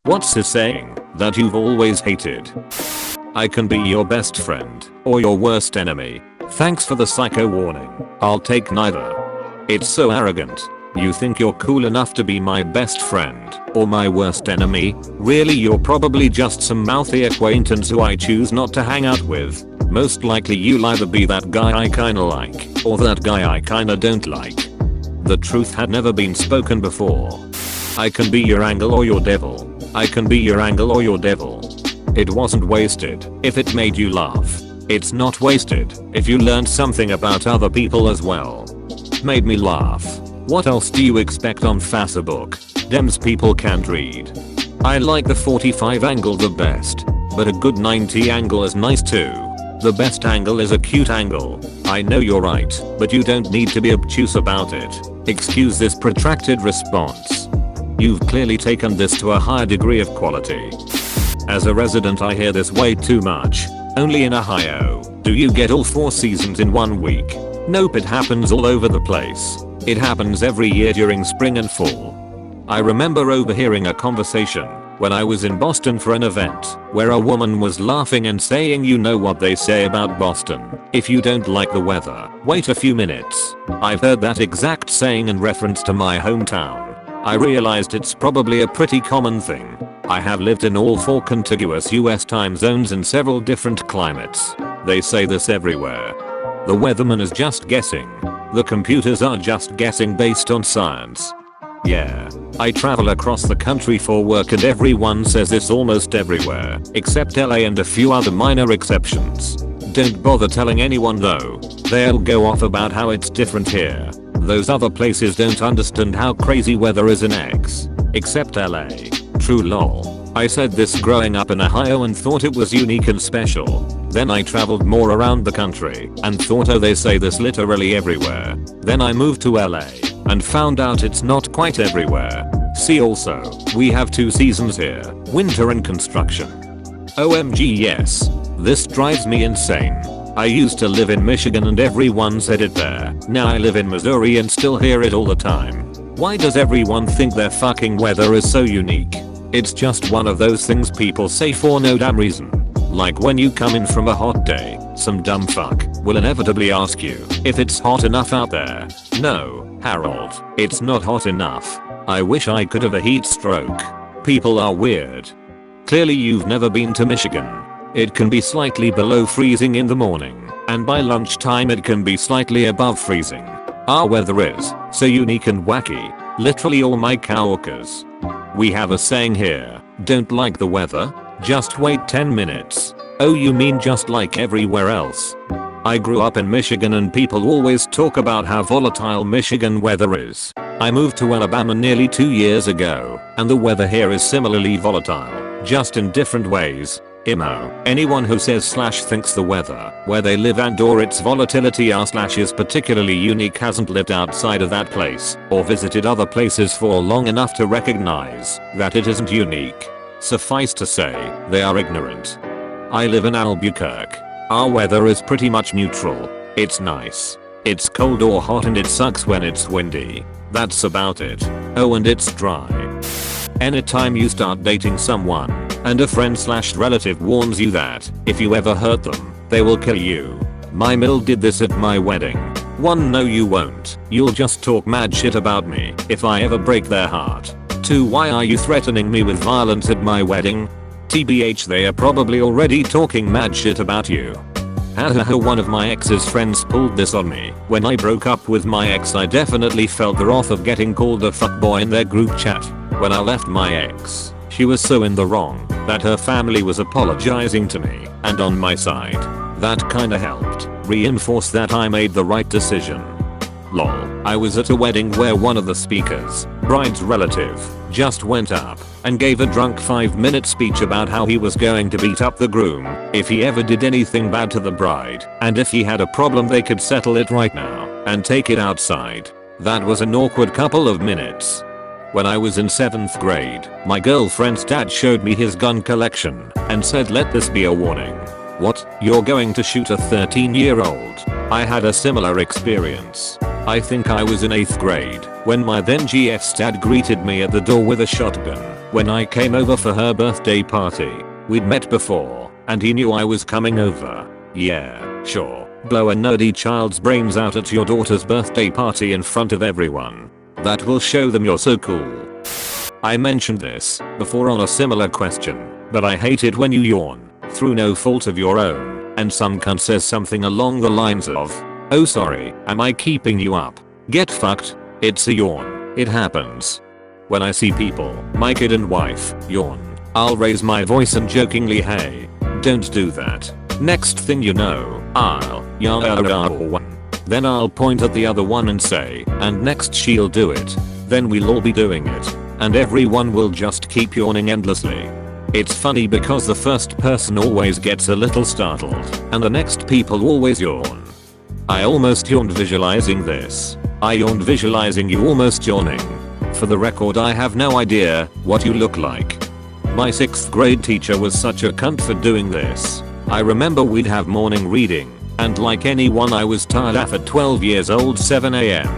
What's a saying that you've always hated? I can be your best friend or your worst enemy. Thanks for the psycho warning. I'll take neither. It's so arrogant. You think you're cool enough to be my best friend or my worst enemy? Really, you're probably just some mouthy acquaintance who I choose not to hang out with. Most likely you'll either be that guy I kinda like or that guy I kinda don't like. The truth had never been spoken before. I can be your angel or your devil. I can be your angel or your devil. It wasn't wasted if it made you laugh. It's not wasted if you learned something about other people as well. Made me laugh. What else do you expect on Facebook? Dems people can't read. I like the 45 angle the best, but a good 90 angle is nice too. The best angle is a cute angle. I know you're right, but you don't need to be obtuse about it. Excuse this protracted response. You've clearly taken this to a higher degree of quality. As a resident, I hear this way too much. Only in Ohio do you get all 4 seasons in 1 week. Nope, it happens all over the place. It happens every year during spring and fall. I remember overhearing a conversation when I was in Boston for an event where a woman was laughing and saying, you know what they say about Boston, if you don't like the weather, wait a few minutes. I've heard that exact saying in reference to my hometown. I realized it's probably a pretty common thing. I have lived in all 4 contiguous US time zones in several different climates. They say this everywhere. The weatherman is just guessing. The computers are just guessing based on science. Yeah. I travel across the country for work and everyone says this almost everywhere, except LA and a few other minor exceptions. Don't bother telling anyone though. They'll go off about how it's different here. Those other places don't understand how crazy weather is in X. Except LA. True lol. I said this growing up in Ohio and thought it was unique and special. Then I traveled more around the country and thought, oh, they say this literally everywhere. Then I moved to LA and found out it's not quite everywhere. See also, we have 2 seasons here, winter and construction. OMG yes. This drives me insane. I used to live in Michigan and everyone said it there. Now I live in Missouri and still hear it all the time. Why does everyone think their fucking weather is so unique? It's just one of those things people say for no damn reason. Like when you come in from a hot day, some dumb fuck will inevitably ask you if it's hot enough out there. No, Harold, it's not hot enough. I wish I could have a heat stroke. People are weird. Clearly you've never been to Michigan. It can be slightly below freezing in the morning, and by lunchtime it can be slightly above freezing. Our weather is so unique and wacky. Literally all my coworkers. We have a saying here, don't like the weather? Just wait 10 minutes. Oh, you mean just like everywhere else? I grew up in Michigan and people always talk about how volatile Michigan weather is. I moved to Alabama nearly 2 years ago, and the weather here is similarly volatile, just in different ways. Anyone who says / thinks the weather where they live and or its volatility / is particularly unique hasn't lived outside of that place or visited other places for long enough to recognize that it isn't unique. Suffice to say, they are ignorant. I live in Albuquerque. Our weather is pretty much neutral. It's nice. It's cold or hot and it sucks when it's windy. That's about it. Oh, and it's dry. Anytime you start dating someone and a friend / relative warns you that if you ever hurt them, they will kill you. My mill did this at my wedding. 1. No you won't. You'll just talk mad shit about me if I ever break their heart. 2. Why are you threatening me with violence at my wedding? TBH, they are probably already talking mad shit about you. Hahaha, one of my ex's friends pulled this on me. When I broke up with my ex, I definitely felt the wrath of getting called a fuckboy in their group chat. When I left my ex, she was so in the wrong that her family was apologizing to me and on my side. That kinda helped reinforce that I made the right decision. Lol. I was at a wedding where one of the speakers, bride's relative, just went up and gave a drunk 5-minute speech about how he was going to beat up the groom if he ever did anything bad to the bride, and if he had a problem they could settle it right now and take it outside. That was an awkward couple of minutes. When I was in 7th grade, my girlfriend's dad showed me his gun collection and said, let this be a warning. What? You're going to shoot a 13-year-old? I had a similar experience. I think I was in 8th grade when my then GF's dad greeted me at the door with a shotgun when I came over for her birthday party. We'd met before, and he knew I was coming over. Yeah, sure. Blow a nerdy child's brains out at your daughter's birthday party in front of everyone. That will show them you're so cool. I mentioned this before on a similar question, but I hate it when you yawn, through no fault of your own, and some cunt says something along the lines of, "Oh sorry, am I keeping you up?" Get fucked. It's a yawn. It happens. When I see people, my kid and wife, yawn, I'll raise my voice and jokingly, "Hey, don't do that." Next thing you know, I'll yawn. Then I'll point at the other one and say, "And next she'll do it." Then we'll all be doing it, and everyone will just keep yawning endlessly. It's funny because the first person always gets a little startled, and the next people always yawn. I almost yawned visualizing this. I yawned visualizing you almost yawning. For the record, I have no idea what you look like. My 6th grade teacher was such a cunt for doing this. I remember we'd have morning reading, and like anyone I was tired af at 12 years old 7 AM.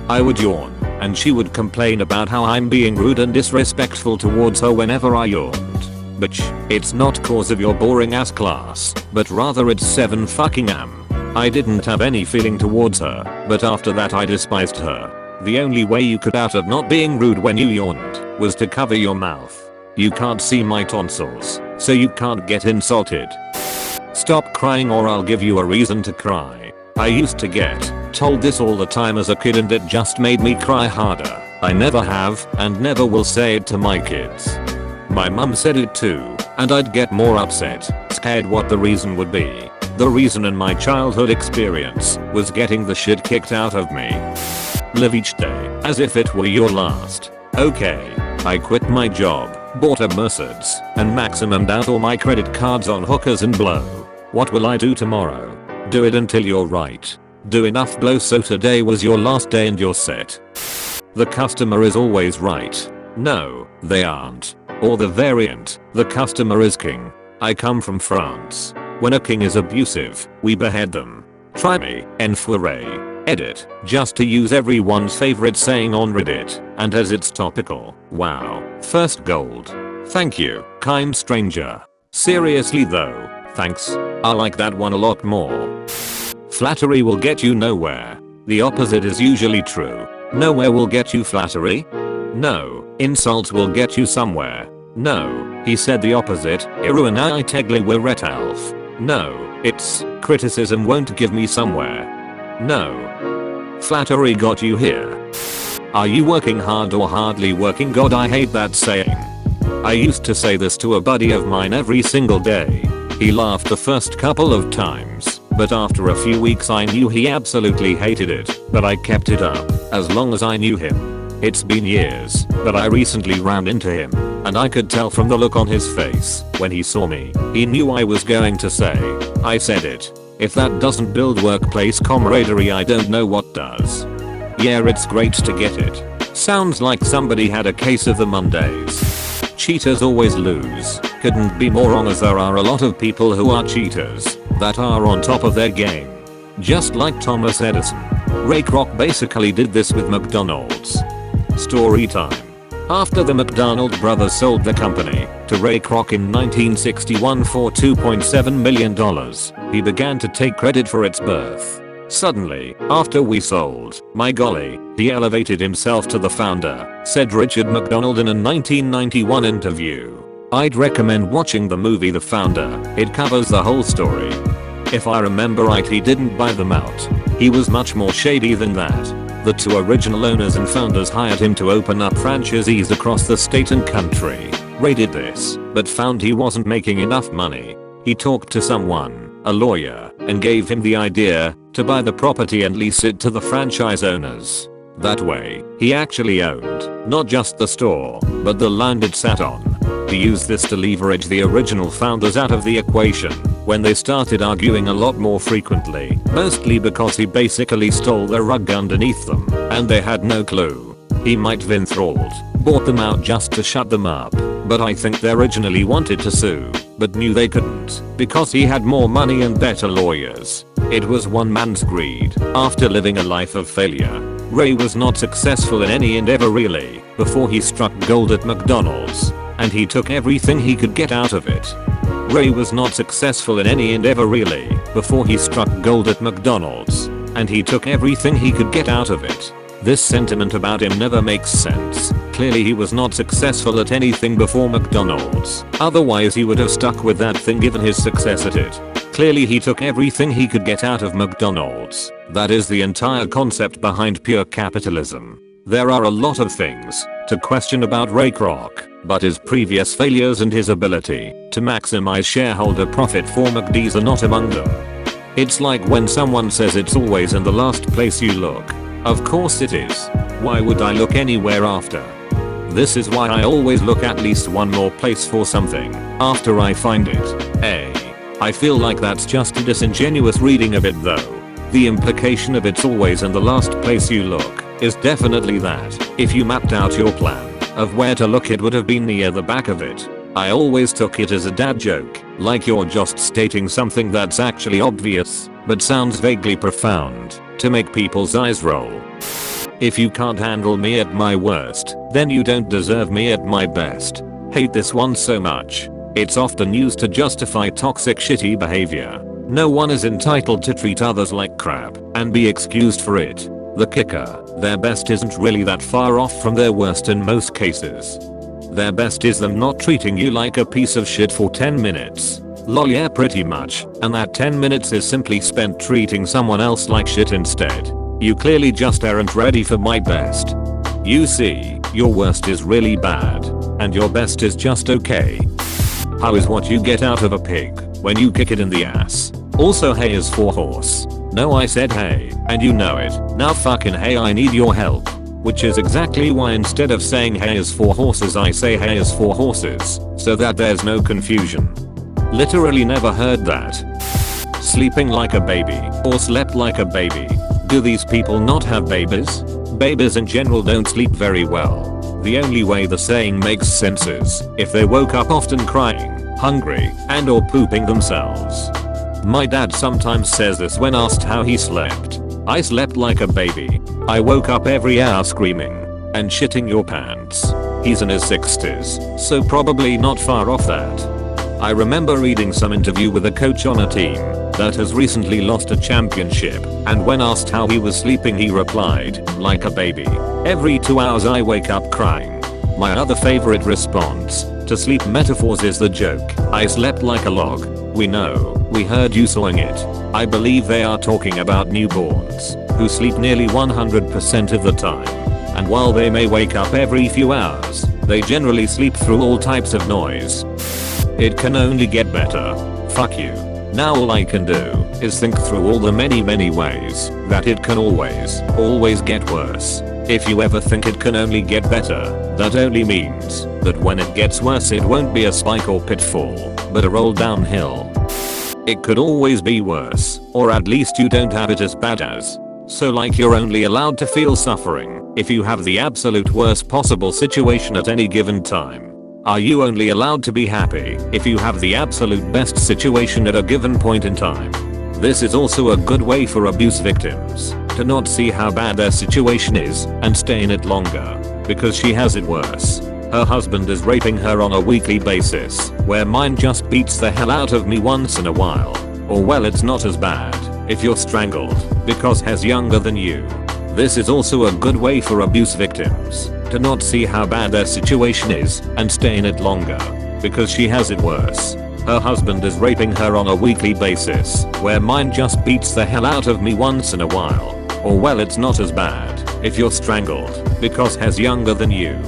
I would yawn, and she would complain about how I'm being rude and disrespectful towards her whenever I yawned. Bitch, it's not cause of your boring ass class, but rather it's 7 fucking am. I didn't have any feeling towards her, but after that I despised her. The only way you could out of not being rude when you yawned was to cover your mouth. You can't see my tonsils, so you can't get insulted. Stop crying or I'll give you a reason to cry. I used to get told this all the time as a kid and it just made me cry harder. I never have and never will say it to my kids. My mum said it too, and I'd get more upset, scared what the reason would be. The reason in my childhood experience was getting the shit kicked out of me. Live each day as if it were your last. Okay, I quit my job, bought a Mercedes, and maximumed out all my credit cards on hookers and blow. What will I do tomorrow? Do it until you're right. Do enough blow so today was your last day and you're set. The customer is always right. No, they aren't. Or the variant, the customer is king. I come from France. When a king is abusive, we behead them. Try me, enfoiré. Edit, just to use everyone's favorite saying on Reddit, and as it's topical. Wow, first gold. Thank you, kind stranger. Seriously though, thanks. I like that one a lot more. Flattery will get you nowhere. The opposite is usually true. Nowhere will get you flattery. No, insult will get you somewhere. No, he said the opposite. Iruanai tegli wiret alf. No, it's criticism won't give me somewhere. No. Flattery got you here. Are you working hard or hardly working? God, I hate that saying. I used to say this to a buddy of mine every single day. He laughed the first couple of times, but after a few weeks I knew he absolutely hated it, but I kept it up as long as I knew him. It's been years, but I recently ran into him, and I could tell from the look on his face when he saw me, he knew I was going to say. I said it. If that doesn't build workplace camaraderie, I don't know what does. Yeah, it's great to get it. Sounds like somebody had a case of the Mondays. Cheaters always lose. Couldn't be more wrong, as there are a lot of people who are cheaters that are on top of their game. Just like Thomas Edison. Ray Kroc basically did this with McDonald's. Story time. After the McDonald brothers sold the company to Ray Kroc in 1961 for $2.7 million, he began to take credit for its birth. Suddenly, after we sold, my golly, he elevated himself to the founder, said Richard McDonald in a 1991 interview. I'd recommend watching the movie The Founder. It covers the whole story. If I remember right, he didn't buy them out. He was much more shady than that. The two original owners and founders hired him to open up franchisees across the state and country. Ray did this, but found he wasn't making enough money. He talked to someone, a lawyer, and gave him the idea to buy the property and lease it to the franchise owners. That way, he actually owned not just the store, but the land it sat on. He used this to leverage the original founders out of the equation when they started arguing a lot more frequently, mostly because he basically stole the rug underneath them, and they had no clue. He might have enthralled, bought them out just to shut them up, but I think they originally wanted to sue, but knew they couldn't, because he had more money and better lawyers. It was one man's greed. After living a life of failure, Ray was not successful in any endeavor really before he struck gold at McDonald's, and he took everything he could get out of it. Ray was not successful in any endeavor really before he struck gold at McDonald's, and he took everything he could get out of it. This sentiment about him never makes sense. Clearly he was not successful at anything before McDonald's, otherwise he would have stuck with that thing given his success at it. Clearly he took everything he could get out of McDonald's. That is the entire concept behind pure capitalism. There are a lot of things to question about Ray Kroc, but his previous failures and his ability to maximize shareholder profit for McD's are not among them. It's like when someone says it's always in the last place you look. Of course it is. Why would I look anywhere after? This is why I always look at least one more place for something after I find it. I feel like that's just a disingenuous reading of it though. The implication of it's always in the last place you look is definitely that if you mapped out your plan of where to look, it would have been near the back of it. I always took it as a dad joke, like you're just stating something that's actually obvious but sounds vaguely profound to make people's eyes roll. If you can't handle me at my worst, then you don't deserve me at my best. Hate this one so much. It's often used to justify toxic shitty behavior. No one is entitled to treat others like crap and be excused for it. The kicker, their best isn't really that far off from their worst in most cases. Their best is them not treating you like a piece of shit for 10 minutes. Lol, yeah, pretty much, and that 10 minutes is simply spent treating someone else like shit instead. You clearly just aren't ready for my best. You see, your worst is really bad, and your best is just okay. How is what you get out of a pig when you kick it in the ass? Also, hay is for horse. No, I said hay, and you know it. Now fucking hey, I need your help. Which is exactly why instead of saying hay is for horses, I say hay is for horses, so that there's no confusion. Literally never heard that. Sleeping like a baby or slept like a baby. Do these people not have babies? Babies in general don't sleep very well. The only way the saying makes sense is if they woke up often crying, hungry, and or pooping themselves. My dad sometimes says this when asked how he slept. I slept like a baby. I woke up every hour screaming and shitting your pants. He's in his 60s, so probably not far off that. I remember reading some interview with a coach on a team that has recently lost a championship, and when asked how he was sleeping he replied, like a baby. Every 2 hours I wake up crying. My other favorite response to sleep metaphors is the joke, I slept like a log. We know, we heard you sawing it. I believe they are talking about newborns who sleep nearly 100% of the time. And while they may wake up every few hours, they generally sleep through all types of noise. It can only get better. Fuck you. Now all I can do is think through all the many ways that it can always get worse. If you ever think it can only get better, that only means that when it gets worse it won't be a spike or pitfall, but a roll downhill. It could always be worse, or at least you don't have it as bad as. So like you're only allowed to feel suffering if you have the absolute worst possible situation at any given time. Are you only allowed to be happy if you have the absolute best situation at a given point in time? This is also a good way for abuse victims to not see how bad their situation is and stay in it longer, because she has it worse. Her husband is raping her on a weekly basis, where mine just beats the hell out of me once in a while. Or well, it's not as bad if you're strangled because he's younger than you. This is also a good way for abuse victims to not see how bad their situation is and stay in it longer, because she has it worse. Her husband is raping her on a weekly basis, where mine just beats the hell out of me once in a while. Or well, it's not as bad if you're strangled because he's younger than you.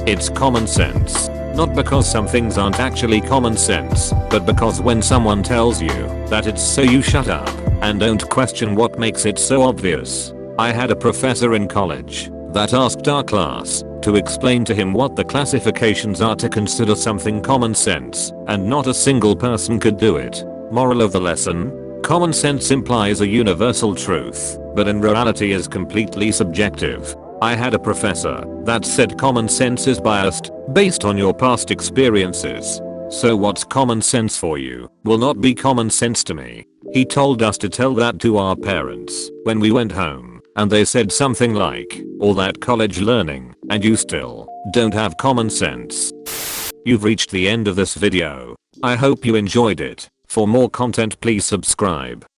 It's common sense. Not because some things aren't actually common sense, but because when someone tells you that it's so, you shut up and don't question what makes it so obvious. I had a professor in college that asked our class to explain to him what the classifications are to consider something common sense, and not a single person could do it. Moral of the lesson: common sense implies a universal truth, but in reality is completely subjective. I had a professor that said common sense is biased based on your past experiences. So what's common sense for you will not be common sense to me. He told us to tell that to our parents when we went home and they said something like, all that college learning, and you still don't have common sense. You've reached the end of this video. I hope you enjoyed it. For more content please subscribe.